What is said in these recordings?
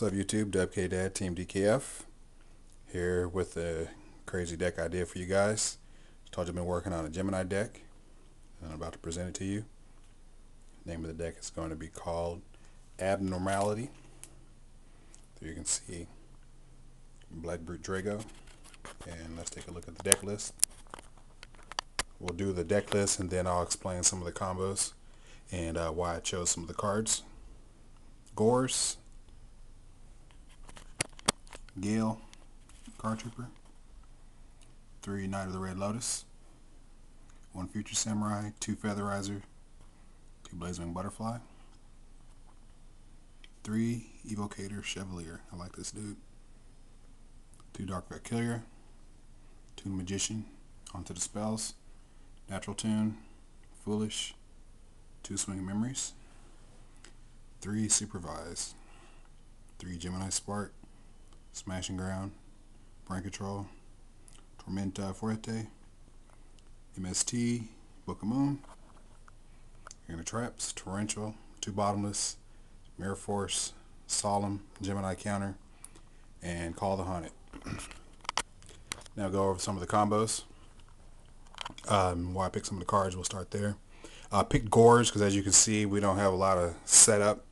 What's up YouTube, WK Team DKF here with a crazy deck idea for you guys. I told you I've been working on a Gemini deck and I'm about to present it to you. The name of the deck is going to be called AbNormality. There you can see Black Brute Drago, and let's take a look at the deck list. We'll do the deck list and then I'll explain some of the combos and why I chose some of the cards. Gores, Gale, Card Trooper, 3 Knight of the Red Lotus, 1 Future Samurai, 2 Featherizer, 2 Blazewing Butterfly, 3 Evocator Chevalier, I like this dude, 2 Dark Valkyria, 2 Magician, onto the spells, Natural Tune, Foolish, 2 Swinging Memories, 3 Supervise, 3 Gemini Spark, Smashing Ground, Brain Control, Tormenta Fuerte, MST, Book of Moon, Inner Traps, Torrential, 2 Bottomless, Mirror Force, Solemn, Gemini Counter, and Call the Haunted. Now go over some of the combos. Why I picked some of the cards, we'll start there. I picked Gores because, as you can see, we don't have a lot of setup.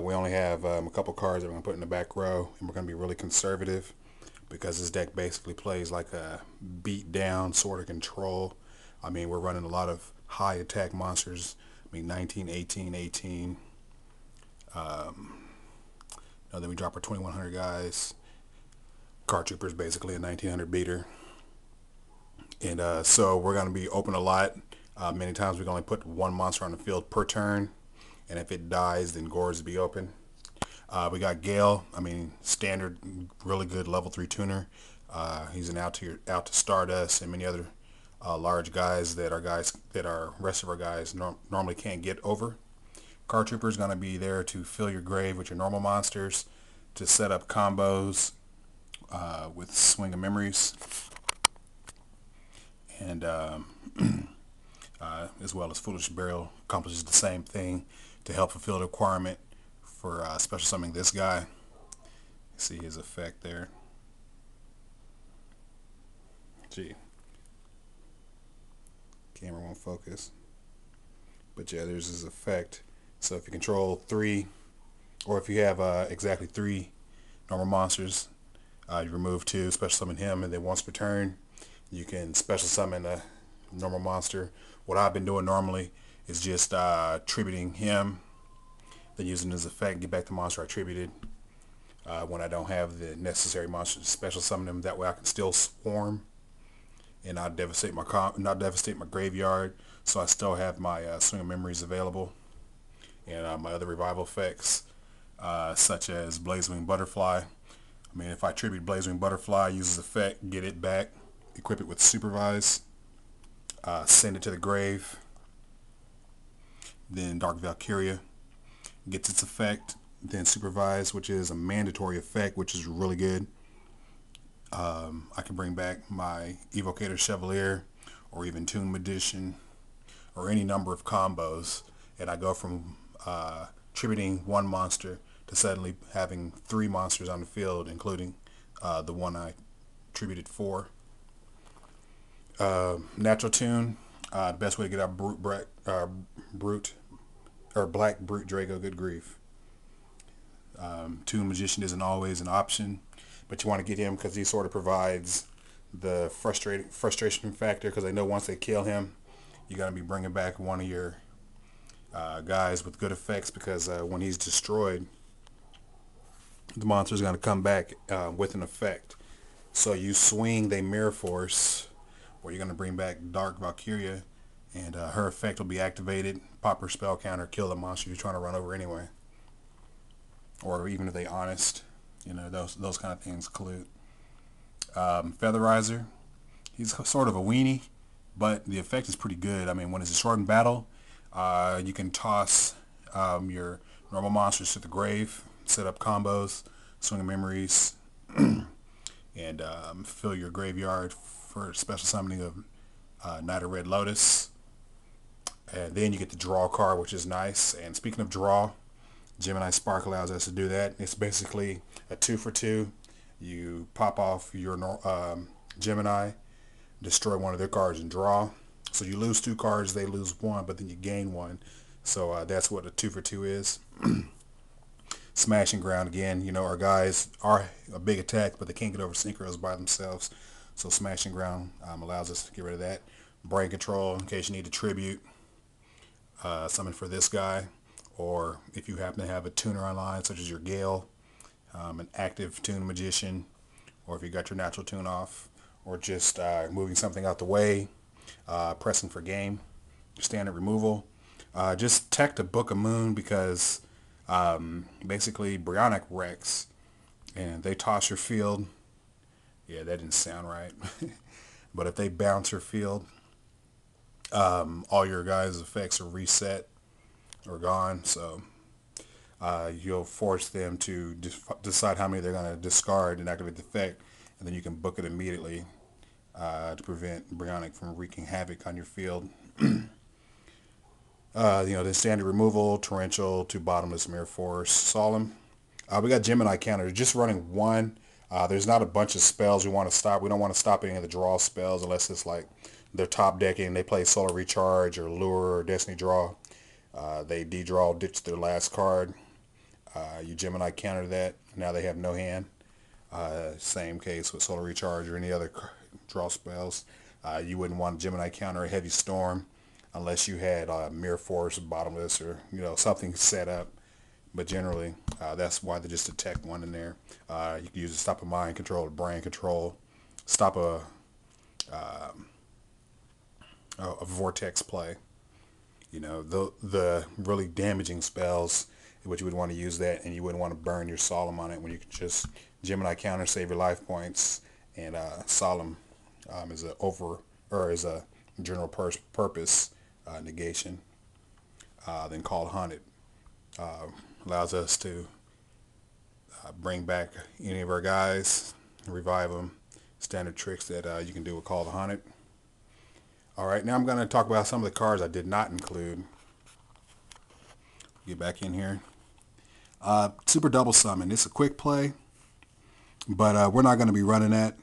We only have a couple cards that we're going to put in the back row, and we're going to be really conservative because this deck basically plays like a beat down sort of control. I mean, we're running a lot of high attack monsters. I mean, 19, 18, 18. Then we drop our 2100 guys. Card Trooper is basically a 1900 beater. And so we're going to be open a lot. Many times we can only put one monster on the field per turn. And if it dies, then Gores will be open. We got Gale. I mean, standard, really good level 3 tuner. He's an out to Stardust and many other large guys that our rest of our guys normally can't get over. Card Trooper is going to be there to fill your grave with your normal monsters, to set up combos with Swing of Memories, and as well as Foolish Burial accomplishes the same thing to help fulfill the requirement for special summoning this guy. See his effect there. Gee, camera won't focus, but yeah, there's his effect. So if you control 3, or if you have exactly 3 normal monsters, you remove 2, special summon him, and then once per turn you can special summon a normal monster. What I've been doing normally is just tributing him, then using his effect, get back the monster I tributed when I don't have the necessary monster to special summon him. That way I can still swarm and not devastate my graveyard, so I still have my Swing of Memories available, and my other revival effects such as Blazewing Butterfly. I mean, if I tribute Blazewing Butterfly, use his effect, get it back, equip it with Supervise, send it to the grave. Then Dark Valkyria gets its effect, then Supervise, which is a mandatory effect, which is really good. I can bring back my Evocator Chevalier, or even Toon Magician, or any number of combos, and I go from tributing 1 monster to suddenly having 3 monsters on the field, including the one I tributed 4. Natural Tune, best way to get out Black Brute Drago, good grief. Toon Magician isn't always an option, but you want to get him because he sort of provides the frustration factor, because they know once they kill him, you're going to be bringing back one of your guys with good effects, because when he's destroyed, the monster is going to come back with an effect. So you swing the Mirror Force, where you're going to bring back Dark Valkyria, and her effect will be activated, pop her spell counter, kill the monster you're trying to run over anyway. Or even if they honest, you know, those kind of things collude. Featherizer, he's sort of a weenie, but the effect is pretty good. I mean, when it's a shortened battle, you can toss your normal monsters to the grave, set up combos, Swing of Memories, and fill your graveyard for special summoning of Knight of Red Lotus. And then you get the draw card, which is nice. And speaking of draw, Gemini Spark allows us to do that. It's basically a 2 for 2. You pop off your Gemini, destroy one of their cards, and draw. So you lose 2 cards, they lose 1, but then you gain 1. So that's what a 2 for 2 is. Smashing ground again. Our guys are a big attack, but they can't get over synchros by themselves. So smashing ground allows us to get rid of that. Brain control in case you need to tribute. Summon for this guy. Or if you happen to have a tuner online, such as your Gale, an active tune magician, or if you got your natural tune off, or just moving something out the way, pressing for game, standard removal. Just tech the Book of Moon because basically Brionic wrecks and they toss your field. Yeah, that didn't sound right. But if they bounce your field, all your guys' effects are reset or gone. So you'll force them to decide how many they're going to discard and activate the effect, and then you can book it immediately to prevent Brionic from wreaking havoc on your field. The standard removal, torrential to bottomless, mirror force, solemn. We got Gemini counter, just running 1. There's not a bunch of spells we want to stop. We don't want to stop any of the draw spells unless it's like they're top decking. They play Solar Recharge or Lure or Destiny Draw. They de-draw, ditch their last card. You Gemini counter that. Now they have no hand. Same case with Solar Recharge or any other draw spells. You wouldn't want Gemini counter a Heavy Storm unless you had Mirror Force, Bottomless, or something set up. But generally, that's why they just detect 1 in there. You can use it to stop a mind control, a brain control, stop a vortex play. The really damaging spells, which you would want to use that, and you wouldn't want to burn your solemn on it when you could just Gemini counter, save your life points, and solemn is a general purpose negation. Then called haunted allows us to bring back any of our guys, revive them. Standard tricks that you can do with Call the Haunted. Alright, now I'm going to talk about some of the cards I did not include. Get back in here. Super Double Summon. It's a quick play, but we're not going to be running that.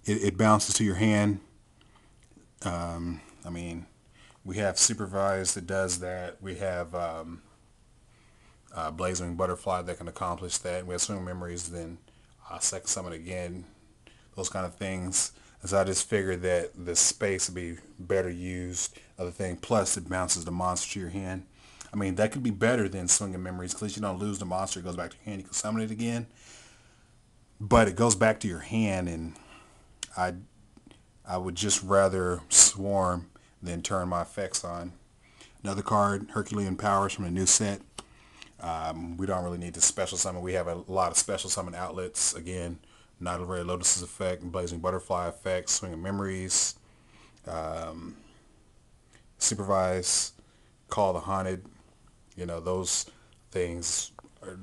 It bounces to your hand. We have Supervised that does that. We have Blazing Butterfly that can accomplish that. We have Swing Memories, then Second Summon again. Those kind of things. So I just figured that the space would be better used. Other thing, plus it bounces the monster to your hand. That could be better than Swinging Memories because you don't lose the monster. It goes back to your hand. You can summon it again. But it goes back to your hand, and I would just rather swarm than turn my effects on. Another card, Herculean Powers from the new set. We don't really need to special summon. We have a lot of special summon outlets. Again, Night of Red Lotus's effect, Blazing Butterfly effect, Swinging Memories, Supervise, Call the Haunted. Those things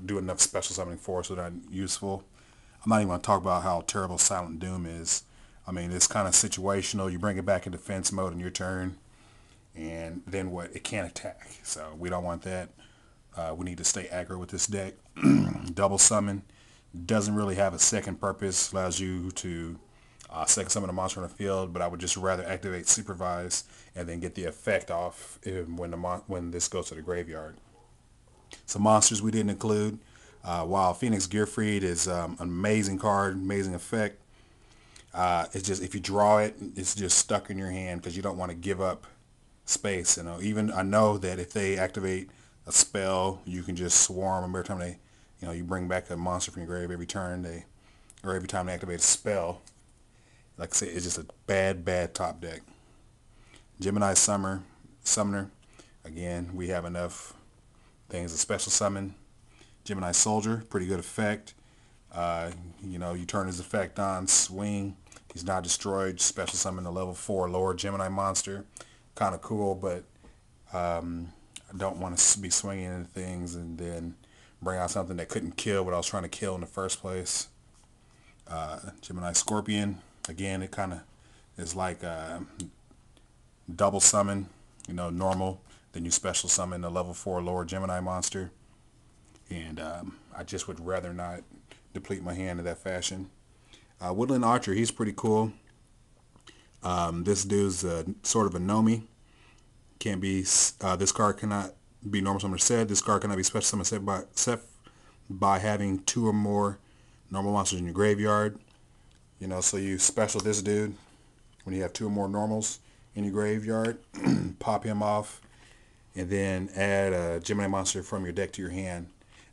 do enough special summoning for us so they're not useful. I'm not even going to talk about how terrible Silent Doom is. It's kind of situational. You bring it back in defense mode in your turn, and then what? It can't attack. So we don't want that. We need to stay aggro with this deck. Double Summon doesn't really have a second purpose. Allows you to second summon a monster on the field, but I would just rather activate Supervise and then get the effect off when this goes to the graveyard. Some monsters we didn't include. While Phoenix Gearfried is an amazing card, amazing effect. It's just if you draw it, it's just stuck in your hand because you don't want to give up space. Even I know that if they activate a spell, you can just swarm them every time they, you bring back a monster from your grave every turn every time they activate a spell. Like I say, it's just a bad top deck. Gemini Summoner. Again, we have enough things to special summon. Gemini Soldier, pretty good effect. You turn his effect on, swing. He's not destroyed. Special summon a level 4 lower Gemini monster. Kind of cool, but I don't want to be swinging into things and then bring out something that couldn't kill what I was trying to kill in the first place. Gemini Scorpion. Again, it kind of is like double summon. Normal. Then you special summon a level 4 lower Gemini monster. And I just would rather not deplete my hand in that fashion. Woodland Archer, he's pretty cool. This dude's sort of a Nomi. Can't be. This card cannot be normal summoner set. This card cannot be special summoned set by having 2 or more normal monsters in your graveyard. You know, so you special this dude when you have 2 or more normals in your graveyard. Pop him off, and then add a Gemini monster from your deck to your hand.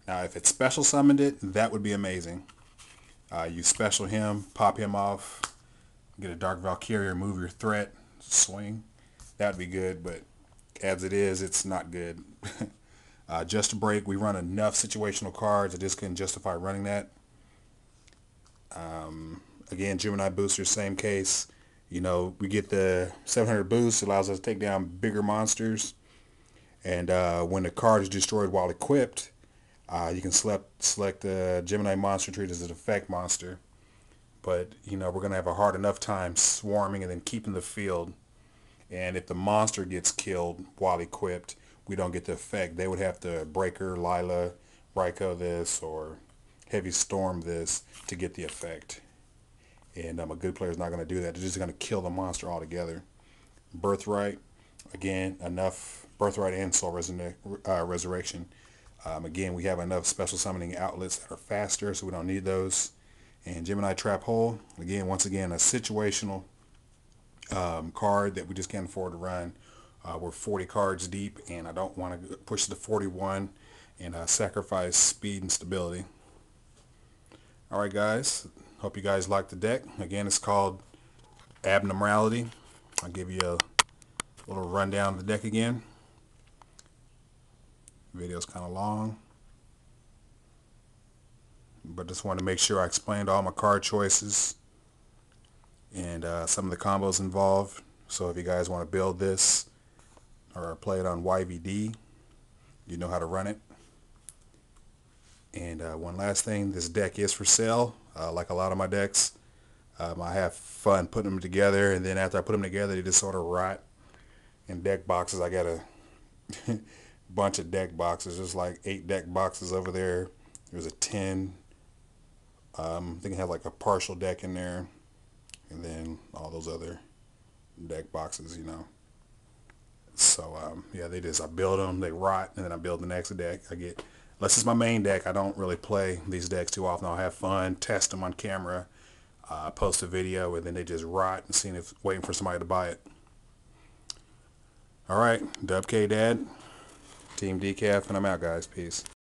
Now, if it special summoned it, that would be amazing. You special him, pop him off, get a Dark Valkyrie, remove your threat, swing. That would be good, but as it is, it's not good. Just to break, we run enough situational cards. I just couldn't justify running that. Again, Gemini booster, same case. You know, we get the 700 boost, allows us to take down bigger monsters. And when the card is destroyed while equipped, you can select the Gemini monster, treat it as an effect monster. But, you know, we're going to have a hard enough time swarming and then keeping the field. And if the monster gets killed while equipped, we don't get the effect. They would have to Breaker, Lila, Raikou this, or Heavy Storm this to get the effect. And a good player is not going to do that. They're just going to kill the monster altogether. Birthright, again, enough Birthright and Soul Resurrection. Again, we have enough special summoning outlets that are faster, so we don't need those. And Gemini Trap Hole, again, once again, a situational card that we just can't afford to run. We're 40 cards deep, and I don't want to push to 41 and sacrifice speed and stability. Alright guys, hope you guys like the deck. Again, it's called AbNormality. I'll give you a little rundown of the deck again. Video's kind of long, but just wanted to make sure I explained all my card choices and some of the combos involved. So if you guys want to build this or play it on YVD, you know how to run it. And one last thing, this deck is for sale. Like a lot of my decks, I have fun putting them together, and then after I put them together, they just sort of rot in deck boxes. I got a bunch of deck boxes. There's like 8 deck boxes over there. There's a 10. I think I have like a partial deck in there, and then all those other deck boxes, you know. So yeah, I build them, they rot, and then I build the next deck. Unless it's my main deck, I don't really play these decks too often. I'll have fun, test them on camera, post a video, and then they just rot and waiting for somebody to buy it. All right, Dub K Dad, Team Decaf, and I'm out, guys. Peace.